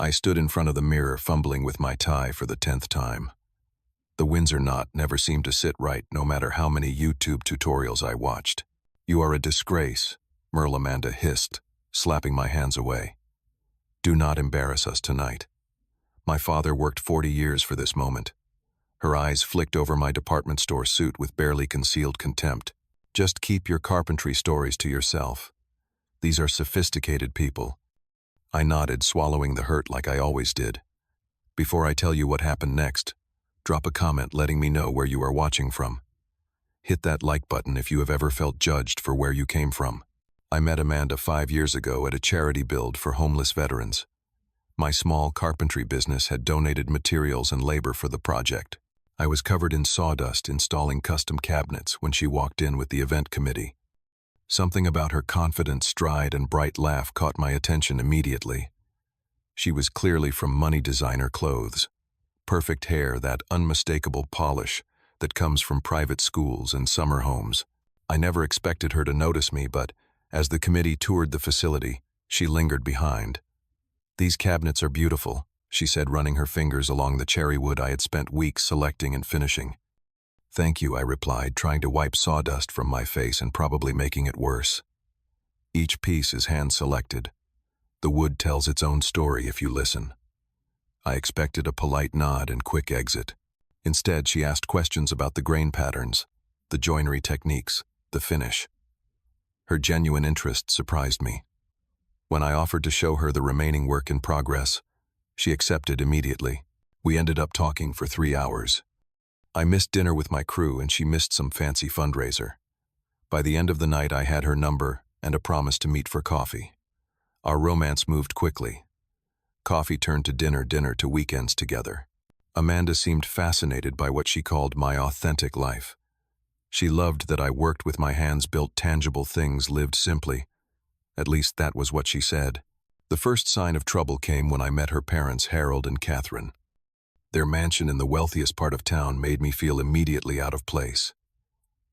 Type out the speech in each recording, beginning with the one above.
I stood in front of the mirror, fumbling with my tie for the 10th time. The Windsor knot never seemed to sit right, no matter how many YouTube tutorials I watched. "You are a disgrace," Merle Amanda hissed, slapping my hands away. "Do not embarrass us tonight." My father worked 40 years for this moment. Her eyes flicked over my department store suit with barely concealed contempt. "Just keep your carpentry stories to yourself. These are sophisticated people." I nodded, swallowing the hurt like I always did. "Before I tell you what happened next, drop a comment letting me know where you are watching from. Hit that like button if you have ever felt judged for where you came from." I met Amanda 5 years ago at a charity build for homeless veterans. My small carpentry business had donated materials and labor for the project. I was covered in sawdust installing custom cabinets when she walked in with the event committee. Something about her confident stride and bright laugh caught my attention immediately. She was clearly from money designer clothes. Perfect hair, that unmistakable polish that comes from private schools and summer homes. I never expected her to notice me, but as the committee toured the facility, she lingered behind. "These cabinets are beautiful," she said, running her fingers along the cherry wood I had spent weeks selecting and finishing. "Thank you," I replied, trying to wipe sawdust from my face and probably making it worse. "Each piece is hand-selected. The wood tells its own story if you listen." I expected a polite nod and quick exit. Instead, she asked questions about the grain patterns, the joinery techniques, the finish. Her genuine interest surprised me. When I offered to show her the remaining work in progress, she accepted immediately. We ended up talking for 3 hours. I missed dinner with my crew and she missed some fancy fundraiser. By the end of the night, I had her number and a promise to meet for coffee. Our romance moved quickly. Coffee turned to dinner, dinner to weekends together. Amanda seemed fascinated by what she called my authentic life. She loved that I worked with my hands, built tangible things, lived simply. At least that was what she said. The first sign of trouble came when I met her parents, Harold and Catherine. Their mansion in the wealthiest part of town made me feel immediately out of place.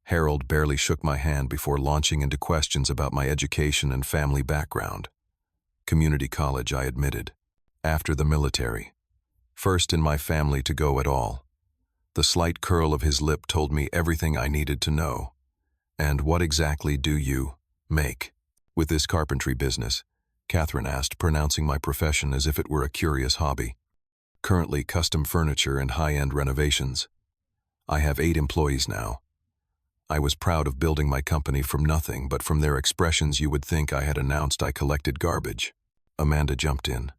Harold barely shook my hand before launching into questions about my education and family background. Community college, I admitted. After the military. First in my family to go at all. The slight curl of his lip told me everything I needed to know. "And what exactly do you make with this carpentry business?" Catherine asked, pronouncing my profession as if it were a curious hobby. "Currently custom furniture and high-end renovations. I have 8 employees now." I was proud of building my company from nothing, but from their expressions you would think I had announced I collected garbage. Amanda jumped in.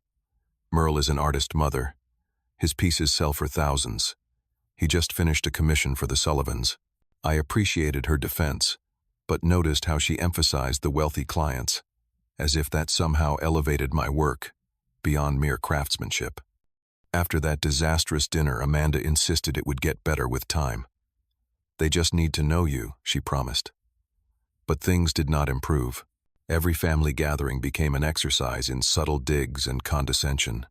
"Merle is an artist mother. His pieces sell for thousands. He just finished a commission for the Sullivans." I appreciated her defense, but noticed how she emphasized the wealthy clients, as if that somehow elevated my work beyond mere craftsmanship. After that disastrous dinner, Amanda insisted it would get better with time. "They just need to know you," she promised. But things did not improve. Every family gathering became an exercise in subtle digs and condescension.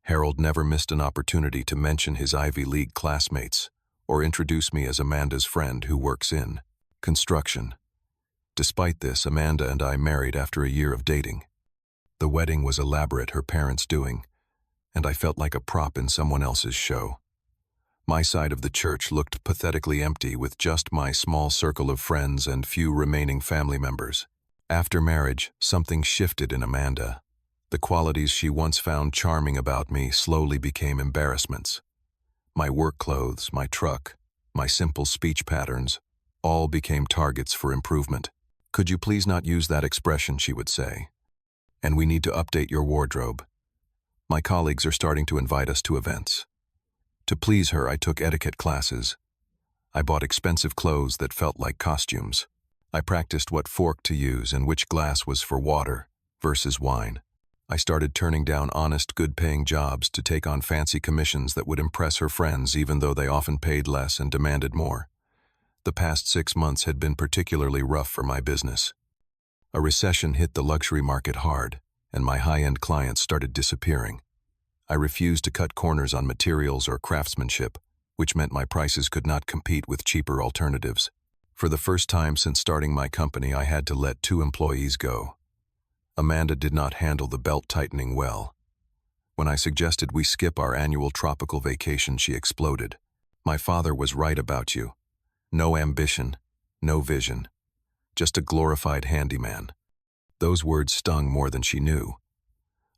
Harold never missed an opportunity to mention his Ivy League classmates or introduce me as Amanda's friend who works in construction. Despite this, Amanda and I married after a year of dating. The wedding was elaborate, her parents' doing, and I felt like a prop in someone else's show. My side of the church looked pathetically empty, with just my small circle of friends and few remaining family members. After marriage, something shifted in Amanda. The qualities she once found charming about me slowly became embarrassments. My work clothes, my truck, my simple speech patterns, all became targets for improvement. "Could you please not use that expression," she would say. "And we need to update your wardrobe. My colleagues are starting to invite us to events." To please her, I took etiquette classes. I bought expensive clothes that felt like costumes. I practiced what fork to use and which glass was for water versus wine. I started turning down honest, good-paying jobs to take on fancy commissions that would impress her friends, even though they often paid less and demanded more. The past 6 months had been particularly rough for my business. A recession hit the luxury market hard, and my high-end clients started disappearing. I refused to cut corners on materials or craftsmanship, which meant my prices could not compete with cheaper alternatives. For the first time since starting my company, I had to let 2 employees go. Amanda did not handle the belt tightening well. When I suggested we skip our annual tropical vacation, she exploded. My father was right about you. No ambition, no vision. Just a glorified handyman. Those words stung more than she knew.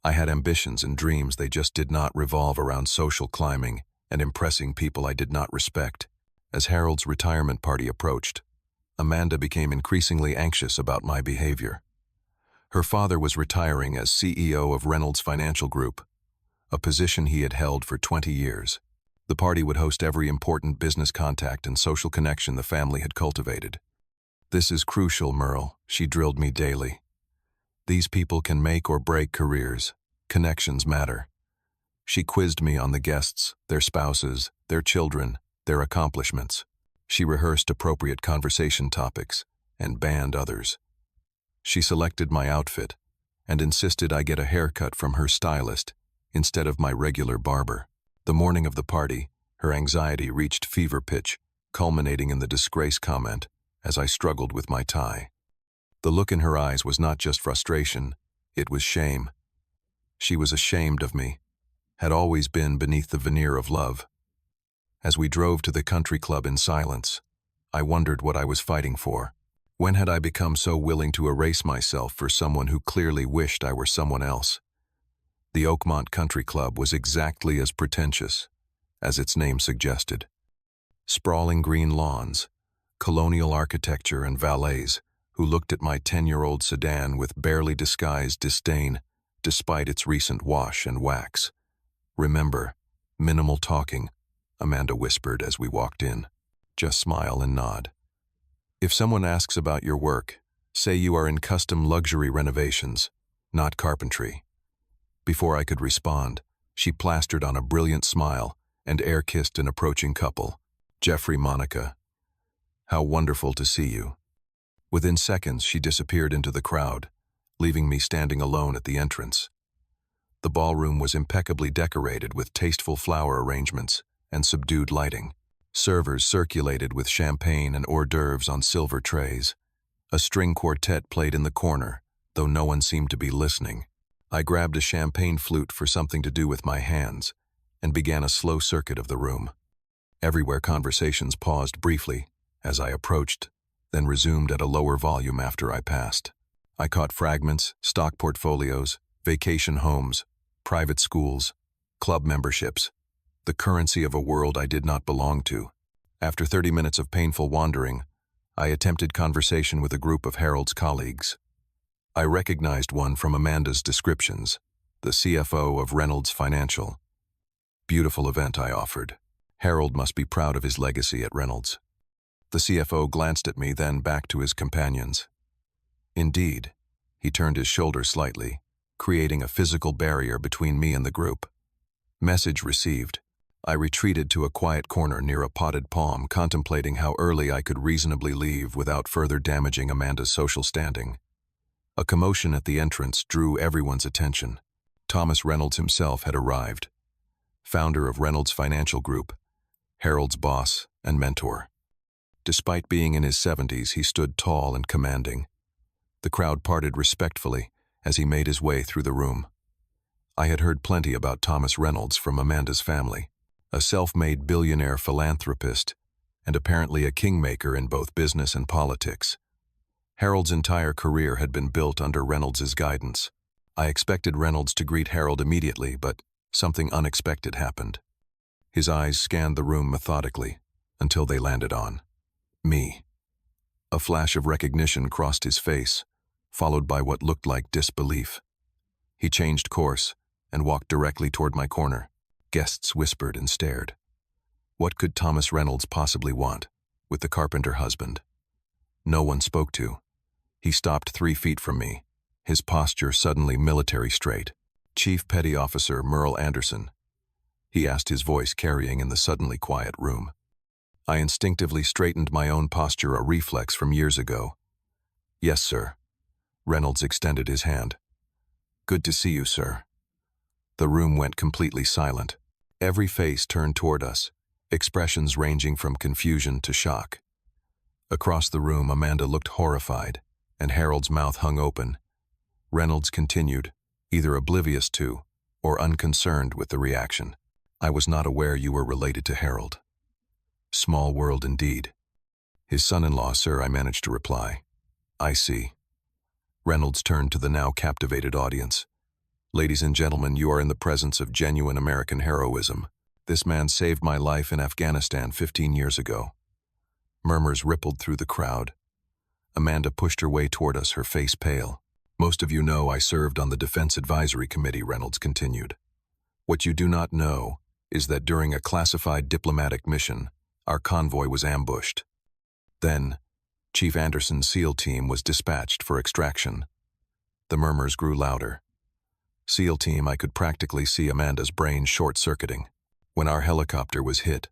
I had ambitions and dreams, they just did not revolve around social climbing and impressing people I did not respect. As Harold's retirement party approached, Amanda became increasingly anxious about my behavior. Her father was retiring as CEO of Reynolds Financial Group, a position he had held for 20 years. The party would host every important business contact and social connection the family had cultivated. This is crucial, Merle, she drilled me daily. These people can make or break careers. Connections matter. She quizzed me on the guests, their spouses, their children, their accomplishments. She rehearsed appropriate conversation topics and banned others. She selected my outfit and insisted I get a haircut from her stylist instead of my regular barber. The morning of the party, her anxiety reached fever pitch, culminating in the disgrace comment as I struggled with my tie. The look in her eyes was not just frustration, it was shame. She was ashamed of me, had always been beneath the veneer of love. As we drove to the country club in silence, I wondered what I was fighting for. When had I become so willing to erase myself for someone who clearly wished I were someone else? The Oakmont Country Club was exactly as pretentious as its name suggested. Sprawling green lawns, colonial architecture, and valets who looked at my 10-year-old sedan with barely disguised disdain despite its recent wash and wax. Remember, minimal talking, Amanda whispered as we walked in. Just smile and nod. If someone asks about your work, say you are in custom luxury renovations, not carpentry. Before I could respond, she plastered on a brilliant smile and air-kissed an approaching couple. Jeffrey, Monica. How wonderful to see you. Within seconds, she disappeared into the crowd, leaving me standing alone at the entrance. The ballroom was impeccably decorated with tasteful flower arrangements and subdued lighting. Servers circulated with champagne and hors d'oeuvres on silver trays. A string quartet played in the corner, though no one seemed to be listening. I grabbed a champagne flute for something to do with my hands and began a slow circuit of the room. Everywhere conversations paused briefly as I approached, then resumed at a lower volume after I passed. I caught fragments, stock portfolios, vacation homes, private schools, club memberships, the currency of a world I did not belong to. After 30 minutes of painful wandering, I attempted conversation with a group of Harold's colleagues. I recognized one from Amanda's descriptions, the CFO of Reynolds Financial. Beautiful event, I offered. Harold must be proud of his legacy at Reynolds. The CFO glanced at me, then back to his companions. Indeed, he turned his shoulders slightly, creating a physical barrier between me and the group. Message received. I retreated to a quiet corner near a potted palm, contemplating how early I could reasonably leave without further damaging Amanda's social standing. A commotion at the entrance drew everyone's attention. Thomas Reynolds himself had arrived, founder of Reynolds Financial Group, Harold's boss and mentor. Despite being in his 70s, he stood tall and commanding. The crowd parted respectfully as he made his way through the room. I had heard plenty about Thomas Reynolds from Amanda's family, a self-made billionaire philanthropist, and apparently a kingmaker in both business and politics. Harold's entire career had been built under Reynolds' guidance. I expected Reynolds to greet Harold immediately, but something unexpected happened. His eyes scanned the room methodically until they landed on me. A flash of recognition crossed his face, followed by what looked like disbelief. He changed course and walked directly toward my corner. Guests whispered and stared. What could Thomas Reynolds possibly want with the carpenter husband? No one spoke to. He stopped 3 feet from me, his posture suddenly military straight. Chief Petty Officer Merle Anderson, he asked, his voice carrying in the suddenly quiet room. I instinctively straightened my own posture, a reflex from years ago. Yes, sir. Reynolds extended his hand. Good to see you, sir. The room went completely silent. Every face turned toward us, expressions ranging from confusion to shock. Across the room, Amanda looked horrified, and Harold's mouth hung open. Reynolds continued, either oblivious to or unconcerned with the reaction. I was not aware you were related to Harold. Small world indeed. His son-in-law, sir, I managed to reply. I see. Reynolds turned to the now captivated audience. Ladies and gentlemen, you are in the presence of genuine American heroism. This man saved my life in Afghanistan 15 years ago. Murmurs rippled through the crowd. Amanda pushed her way toward us, her face pale. Most of you know I served on the Defense Advisory Committee, Reynolds continued. What you do not know is that during a classified diplomatic mission, our convoy was ambushed. Then, Chief Anderson's SEAL team was dispatched for extraction. The murmurs grew louder. SEAL team, I could practically see Amanda's brain short-circuiting. When our helicopter was hit,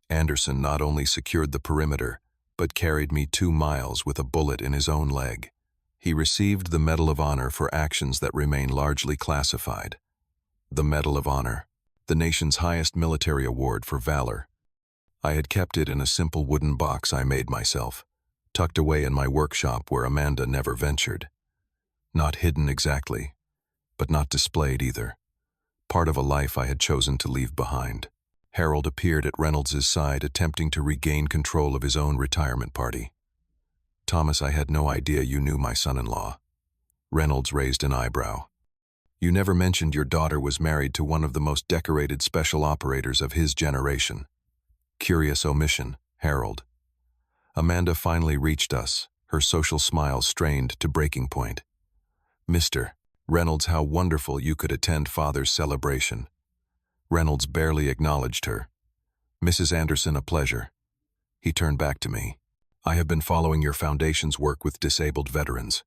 Anderson not only secured the perimeter, but carried me 2 miles with a bullet in his own leg. He received the Medal of Honor for actions that remain largely classified. The Medal of Honor, the nation's highest military award for valor. I had kept it in a simple wooden box I made myself, tucked away in my workshop where Amanda never ventured. Not hidden exactly, but not displayed either. Part of a life I had chosen to leave behind. Harold appeared at Reynolds' side, attempting to regain control of his own retirement party. Thomas, I had no idea you knew my son-in-law. Reynolds raised an eyebrow. You never mentioned your daughter was married to one of the most decorated special operators of his generation. Curious omission, Harold. Amanda finally reached us, her social smile strained to breaking point. Mr. Reynolds, how wonderful you could attend Father's celebration. Reynolds barely acknowledged her. Mrs. Anderson, a pleasure. He turned back to me. I have been following your foundation's work with disabled veterans.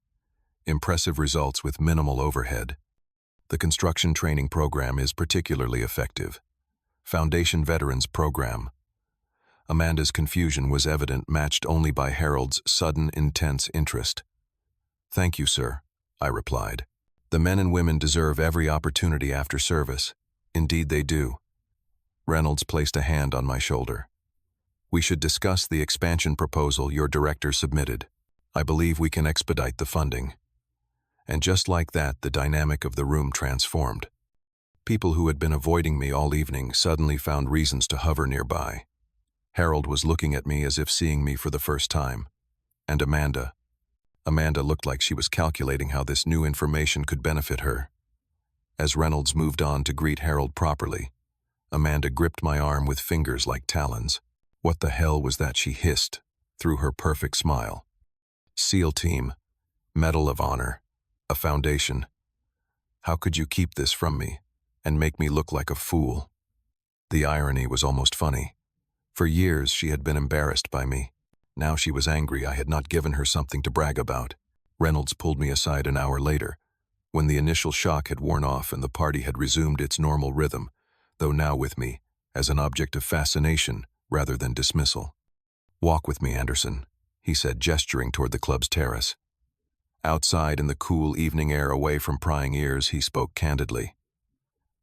Impressive results with minimal overhead. The construction training program is particularly effective. Foundation Veterans Program. Amanda's confusion was evident, matched only by Harold's sudden, intense interest. Thank you, sir, I replied. The men and women deserve every opportunity after service. Indeed they do. Reynolds placed a hand on my shoulder. We should discuss the expansion proposal your director submitted. I believe we can expedite the funding. And just like that, the dynamic of the room transformed. People who had been avoiding me all evening suddenly found reasons to hover nearby. Harold was looking at me as if seeing me for the first time. And Amanda looked like she was calculating how this new information could benefit her. As Reynolds moved on to greet Harold properly, Amanda gripped my arm with fingers like talons. What the hell was that, she hissed through her perfect smile. SEAL team, Medal of Honor, a foundation. How could you keep this from me and make me look like a fool? The irony was almost funny. For years she had been embarrassed by me. Now she was angry I had not given her something to brag about. Reynolds pulled me aside an hour later, when the initial shock had worn off and the party had resumed its normal rhythm, though now with me as an object of fascination rather than dismissal. Walk with me, Anderson, he said, gesturing toward the club's terrace. Outside in the cool evening air, away from prying ears, he spoke candidly.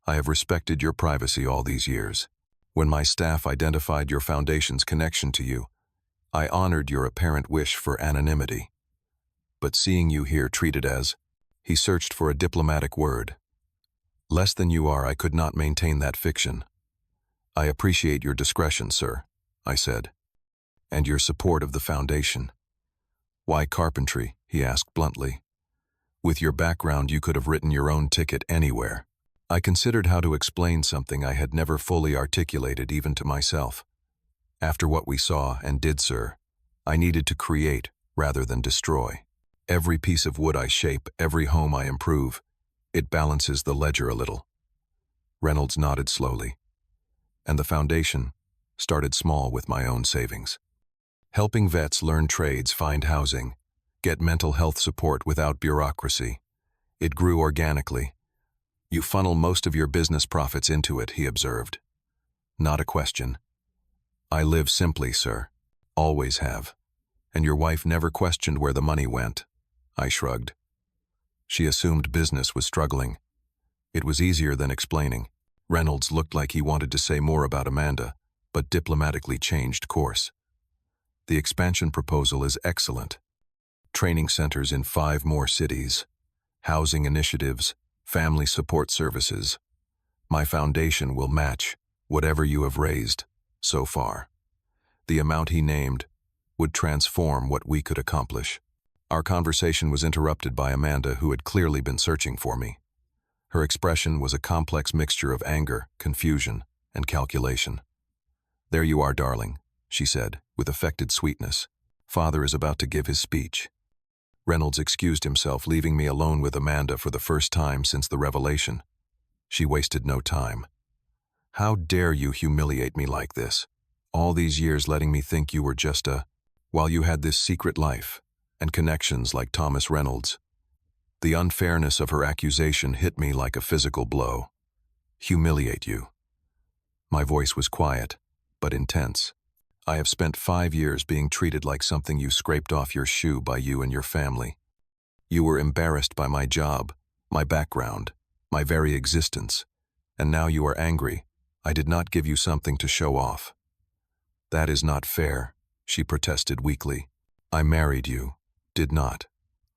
I have respected your privacy all these years. When my staff identified your foundation's connection to you, I honored your apparent wish for anonymity. But seeing you here treated as, he searched for a diplomatic word. Less than you are, I could not maintain that fiction. I appreciate your discretion, sir, I said, and your support of the foundation. Why carpentry? He asked bluntly. With your background, you could have written your own ticket anywhere. I considered how to explain something I had never fully articulated even to myself. After what we saw and did, sir, I needed to create rather than destroy. Every piece of wood I shape, every home I improve, it balances the ledger a little. Reynolds nodded slowly. And the foundation started small with my own savings. Helping vets learn trades, find housing, get mental health support without bureaucracy. It grew organically. You funnel most of your business profits into it, he observed. Not a question. I live simply, sir. Always have. And your wife never questioned where the money went. I shrugged. She assumed business was struggling. It was easier than explaining. Reynolds looked like he wanted to say more about Amanda, but diplomatically changed course. The expansion proposal is excellent. Training centers in 5 more cities, housing initiatives, family support services. My foundation will match whatever you have raised so far. The amount he named would transform what we could accomplish. Our conversation was interrupted by Amanda, who had clearly been searching for me. Her expression was a complex mixture of anger, confusion, and calculation. "There you are, darling," she said, with affected sweetness. "Father is about to give his speech." Reynolds excused himself, leaving me alone with Amanda for the first time since the revelation. She wasted no time. "How dare you humiliate me like this? All these years letting me think you were just while you had this secret life and connections like Thomas Reynolds." The unfairness of her accusation hit me like a physical blow. "Humiliate you?" My voice was quiet, but intense. "I have spent 5 years being treated like something you scraped off your shoe by you and your family. You were embarrassed by my job, my background, my very existence, and now you are angry. I did not give you something to show off." "That is not fair," she protested weakly. "I married you, did not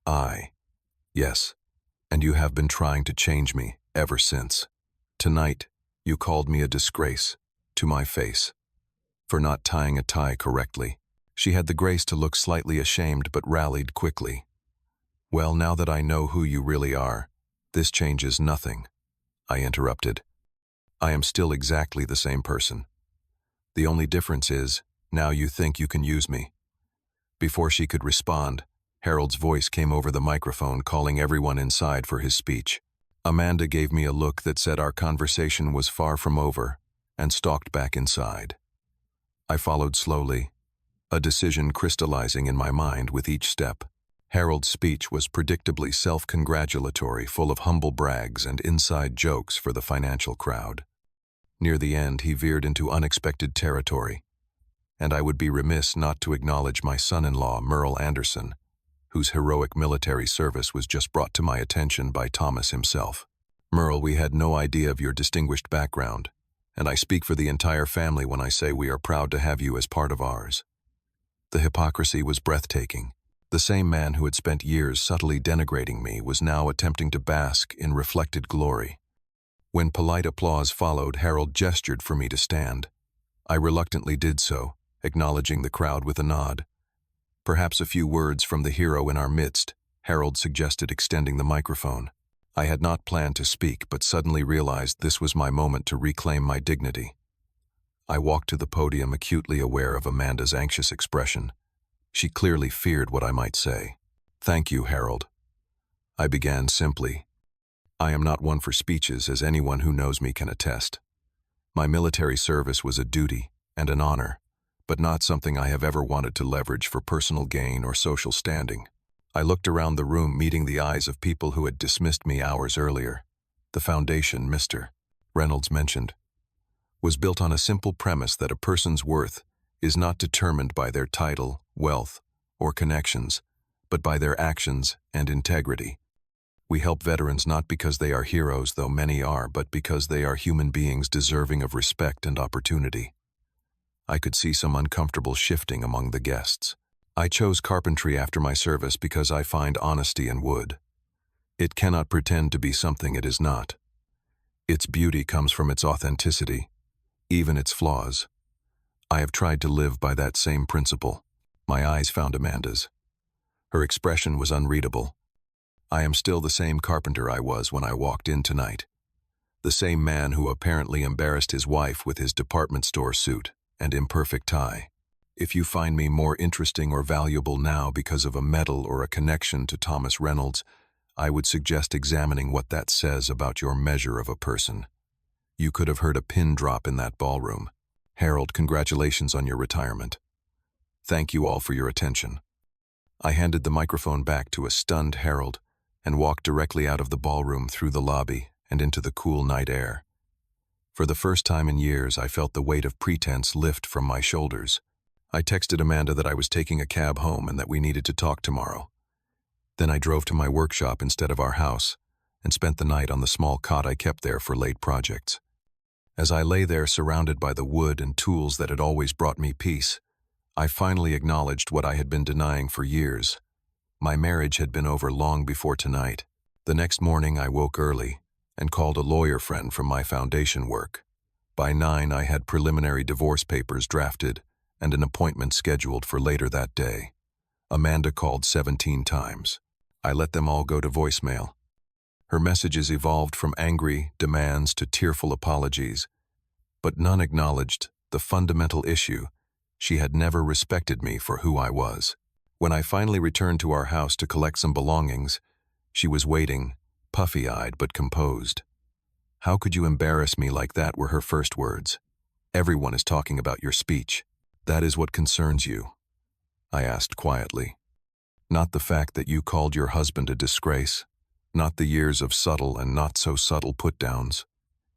I?" "Yes, and you have been trying to change me ever since. Tonight, you called me a disgrace to my face for not tying a tie correctly." She had the grace to look slightly ashamed but rallied quickly. "Well, now that I know who you really are, this changes nothing," I interrupted. "I am still exactly the same person. The only difference is, now you think you can use me." Before she could respond, Harold's voice came over the microphone, calling everyone inside for his speech. Amanda gave me a look that said our conversation was far from over, and stalked back inside. I followed slowly, a decision crystallizing in my mind with each step. Harold's speech was predictably self-congratulatory, full of humble brags and inside jokes for the financial crowd. Near the end, he veered into unexpected territory, and I would be remiss not to acknowledge my son-in-law, Merle Anderson, whose heroic military service was just brought to my attention by Thomas himself. "Merle, we had no idea of your distinguished background, and I speak for the entire family when I say we are proud to have you as part of ours." The hypocrisy was breathtaking. The same man who had spent years subtly denigrating me was now attempting to bask in reflected glory. When polite applause followed, Harold gestured for me to stand. I reluctantly did so, acknowledging the crowd with a nod. "Perhaps a few words from the hero in our midst," Harold suggested, extending the microphone. I had not planned to speak, but suddenly realized this was my moment to reclaim my dignity. I walked to the podium, acutely aware of Amanda's anxious expression. She clearly feared what I might say. "Thank you, Harold." I began simply. I am not one for speeches, as anyone who knows me can attest. My military service was a duty and an honor, but not something I have ever wanted to leverage for personal gain or social standing. I looked around the room, meeting the eyes of people who had dismissed me hours earlier. The foundation Mr. Reynolds mentioned was built on a simple premise that a person's worth is not determined by their title, wealth, or connections, but by their actions and integrity. We help veterans not because they are heroes, though many are, but because they are human beings deserving of respect and opportunity. I could see some uncomfortable shifting among the guests. I chose carpentry after my service because I find honesty in wood. It cannot pretend to be something it is not. Its beauty comes from its authenticity, even its flaws. I have tried to live by that same principle. My eyes found Amanda's. Her expression was unreadable. I am still the same carpenter I was when I walked in tonight. The same man who apparently embarrassed his wife with his department store suit and imperfect tie. If you find me more interesting or valuable now because of a medal or a connection to Thomas Reynolds, I would suggest examining what that says about your measure of a person. You could have heard a pin drop in that ballroom. Harold, congratulations on your retirement. Thank you all for your attention. I handed the microphone back to a stunned Harold and walked directly out of the ballroom, through the lobby, and into the cool night air. For the first time in years, I felt the weight of pretense lift from my shoulders. I texted Amanda that I was taking a cab home and that we needed to talk tomorrow. Then I drove to my workshop instead of our house and spent the night on the small cot I kept there for late projects. As I lay there surrounded by the wood and tools that had always brought me peace, I finally acknowledged what I had been denying for years. My marriage had been over long before tonight. The next morning I woke early and called a lawyer friend from my foundation work. By 9, I had preliminary divorce papers drafted and an appointment scheduled for later that day. Amanda called 17 times. I let them all go to voicemail. Her messages evolved from angry demands to tearful apologies, but none acknowledged the fundamental issue. She had never respected me for who I was. When I finally returned to our house to collect some belongings, she was waiting, puffy-eyed but composed. "How could you embarrass me like that?" were her first words. "Everyone is talking about your speech. That is what concerns you?" I asked quietly. "Not the fact that you called your husband a disgrace, not the years of subtle and not so subtle put-downs.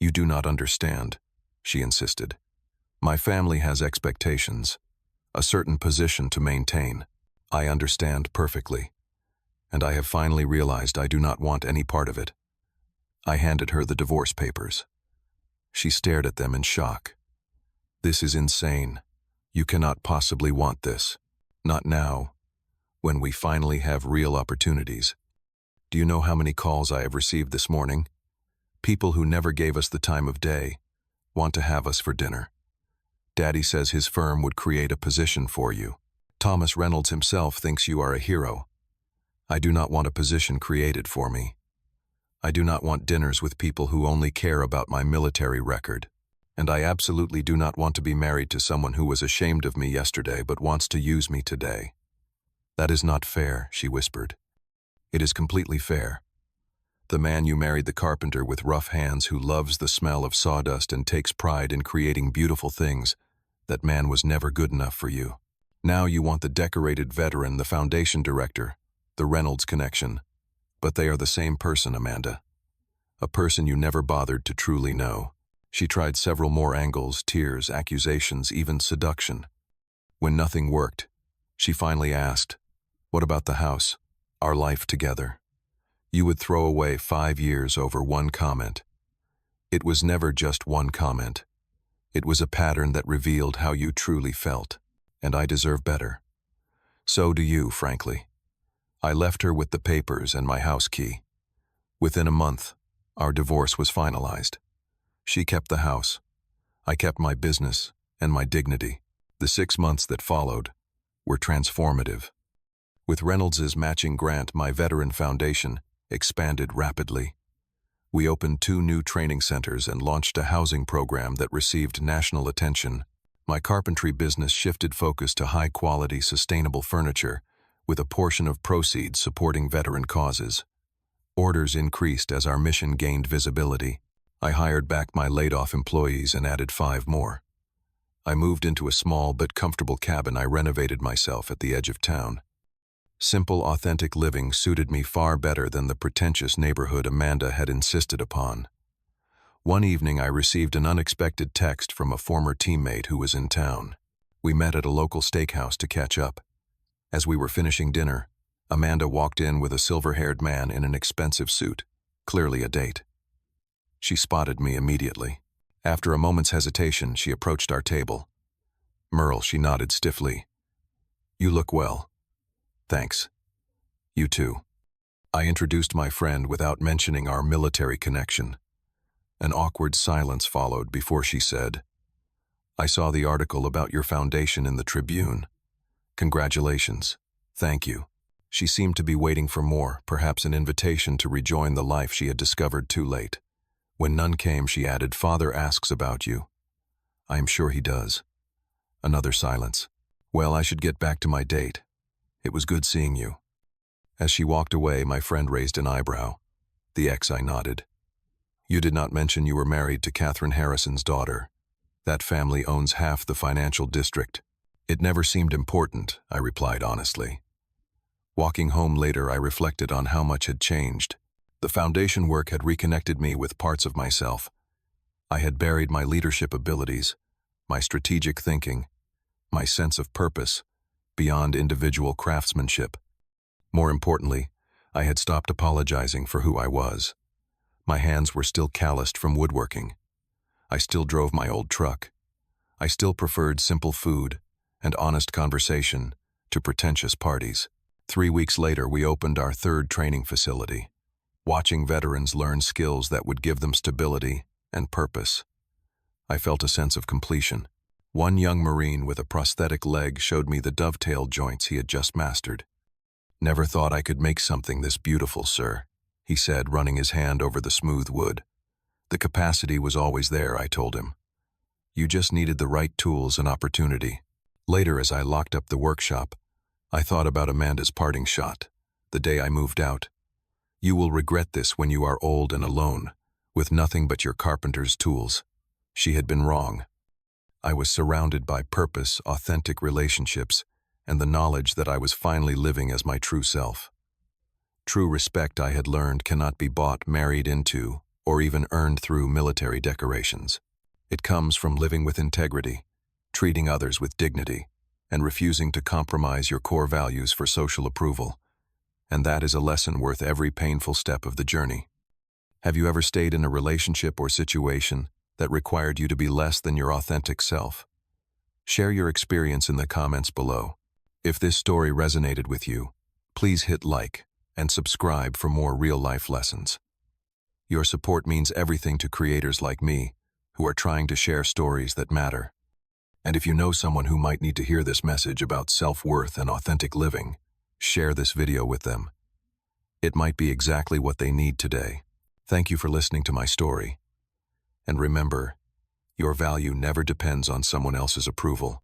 You do not understand," she insisted. "My family has expectations, a certain position to maintain. I understand perfectly, and I have finally realized I do not want any part of it." I handed her the divorce papers. She stared at them in shock. "This is insane. You cannot possibly want this. Not now, when we finally have real opportunities. Do you know how many calls I have received this morning? People who never gave us the time of day want to have us for dinner. Daddy says his firm would create a position for you. Thomas Reynolds himself thinks you are a hero. I do not want a position created for me. I do not want dinners with people who only care about my military record. And I absolutely do not want to be married to someone who was ashamed of me yesterday but wants to use me today." "That is not fair," she whispered. "It is completely fair. The man you married, the carpenter with rough hands who loves the smell of sawdust and takes pride in creating beautiful things, that man was never good enough for you. Now you want the decorated veteran, the foundation director, the Reynolds connection. But they are the same person, Amanda. A person you never bothered to truly know." She tried several more angles, tears, accusations, even seduction. When nothing worked, she finally asked, "What about the house? Our life together? You would throw away 5 years over one comment." It was never just one comment. It was a pattern that revealed how you truly felt. And I deserve better. So do you, frankly. I left her with the papers and my house key. Within a month, our divorce was finalized. She kept the house. I kept my business and my dignity. The 6 months that followed were transformative. With Reynolds's matching grant, my veteran foundation expanded rapidly. We opened 2 new training centers and launched a housing program that received national attention. My carpentry business shifted focus to high-quality, sustainable furniture, with a portion of proceeds supporting veteran causes. Orders increased as our mission gained visibility. I hired back my laid-off employees and added 5 more. I moved into a small but comfortable cabin I renovated myself at the edge of town. Simple, authentic living suited me far better than the pretentious neighborhood Amanda had insisted upon. One evening I received an unexpected text from a former teammate who was in town. We met at a local steakhouse to catch up. As we were finishing dinner, Amanda walked in with a silver-haired man in an expensive suit, clearly a date. She spotted me immediately. After a moment's hesitation, she approached our table. "Merle," she nodded stiffly. "You look well." "Thanks. You too." I introduced my friend without mentioning our military connection. An awkward silence followed before she said, "I saw the article about your foundation in the Tribune. Congratulations. Thank you." She seemed to be waiting for more, perhaps an invitation to rejoin the life she had discovered too late. When none came, she added, "Father asks about you." "I am sure he does." Another silence. "Well, I should get back to my date. It was good seeing you." As she walked away, my friend raised an eyebrow. The ex I nodded. "You did not mention you were married to Catherine Harrison's daughter. That family owns half the financial district." "It never seemed important," I replied honestly. Walking home later, I reflected on how much had changed. The foundation work had reconnected me with parts of myself. I had buried my leadership abilities, my strategic thinking, my sense of purpose, beyond individual craftsmanship. More importantly, I had stopped apologizing for who I was. My hands were still calloused from woodworking. I still drove my old truck. I still preferred simple food and honest conversation to pretentious parties. 3 weeks later, we opened our 3rd training facility. watching veterans learn skills that would give them stability and purpose. I felt a sense of completion. One young Marine with a prosthetic leg showed me the dovetail joints he had just mastered. "Never thought I could make something this beautiful, sir," he said, running his hand over the smooth wood. "The capacity was always there," I told him. "You just needed the right tools and opportunity." Later, as I locked up the workshop, I thought about Amanda's parting shot, the day I moved out. "You will regret this when you are old and alone, with nothing but your carpenter's tools." She had been wrong. I was surrounded by purpose, authentic relationships, and the knowledge that I was finally living as my true self. True respect, I had learned, cannot be bought, married into, or even earned through military decorations. It comes from living with integrity, treating others with dignity, and refusing to compromise your core values for social approval. And that is a lesson worth every painful step of the journey. Have you ever stayed in a relationship or situation that required you to be less than your authentic self? Share your experience in the comments below. If this story resonated with you, please hit like and subscribe for more real-life lessons. Your support means everything to creators like me who are trying to share stories that matter. And if you know someone who might need to hear this message about self-worth and authentic living, share this video with them. It might be exactly what they need today. Thank you for listening to my story. And remember, your value never depends on someone else's approval.